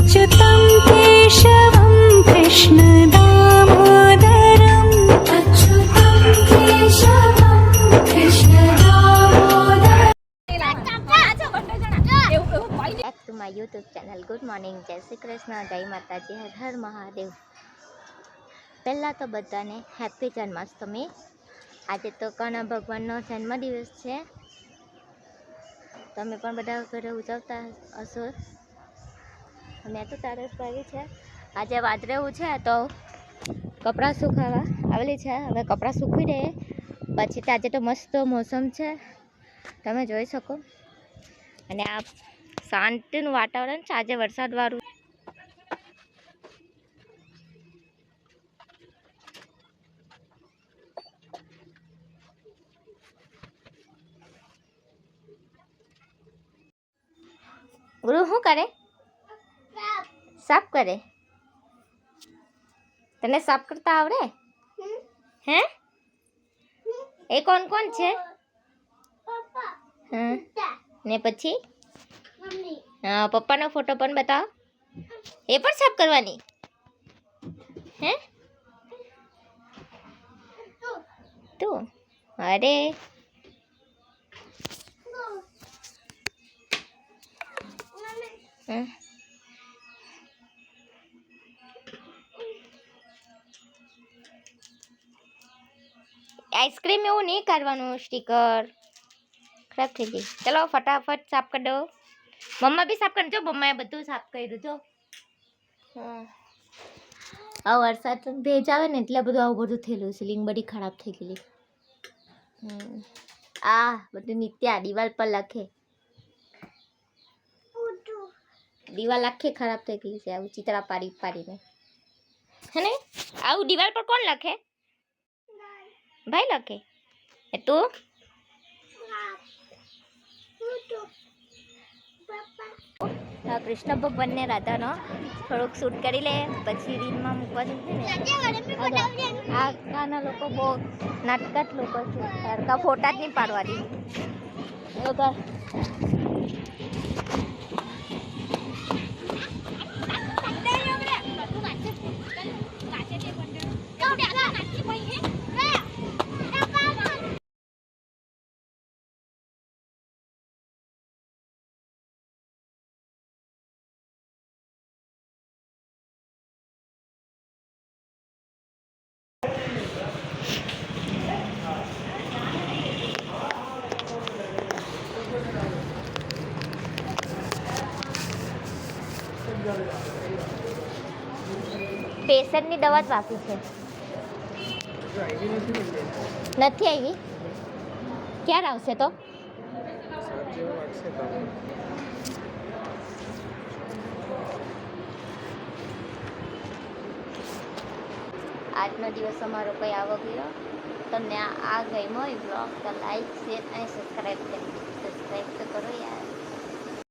अच्युतं केशवं कृष्णदामोदरम् अच्युतं केशवं कृष्णदामोदरम्। Back to my YouTube channel. Good morning, જય શ્રી કૃષ્ણ, જય માતાજી, હર હર મહાદેવ. પહેલાં તો બધાને હેપી જન્માષ્ટમી. આજે તો કૃષ્ણ ભગવાનનો જન્મદિવસ છે. તમે પણ બધા ઘરે ઉજવતા હશો. મેં તો તારસ પાવી છે. આજે વાદળેવું છે તો કપડાં સુકાવા આવેલી છે. હવે કપડાં સૂકવી દે પછી તો આજે તો મસ્ત મોસમ છે, તમે જોઈ શકો. અને આ શાંતિનું વાતાવરણ છે આજે, વરસાદવાળું. ગુરુ શું કરે? સાફ કરે. તને સાફ કરતા આવડે? હે? એ કોણ કોણ છે? હા, ને પછી હા, પપ્પાનો ફોટો પણ બતાવો. એ પણ સાફ કરવાની હે? તું અરે આઈસ્ક્રીમ એવું નહીં કરવાનું, સ્ટીકર ખરાબ થઈ ગઈ. ચલો ફટાફટ સાફ કરી દો. મમ્મા બી સાફ કરજો. મમ્માએ બધું સાફ કર્યું જો. આ વરસાદ ભેજ આવે ને એટલે બધું આવું બધું થયેલું. સીલિંગ બધી ખરાબ થઈ ગયેલી. આ બધું નિત્યા દિવાલ પર લખે. દિવાલ આખી ખરાબ થઈ ગઈ છે આવું ચિત્રા પાડી પાડીને, હે ને? આવું દિવાલ પર કોણ લખે? ભાઈ લખે. એ તું કૃષ્ણ ભગવાનને રાધાનો થોડુંક શૂટ કરી લે પછી રીલમાં મૂકવા જશે ને. આ ગાના લોકો બહુ નાટકાટ લોકો છે. તારકા ફોટા જ નહીં પાડવા દે. પેશન્ટની દવા જ બાકી છે. નથી આવી? ક્યારે આવશે? તો આજનો દિવસ અમારો કંઈ આવો ગયો. તમને આ ગમ્યો હોય બ્લોગ તો લાઈક, શેર અને સબસ્ક્રાઈબ તો કરો યાર.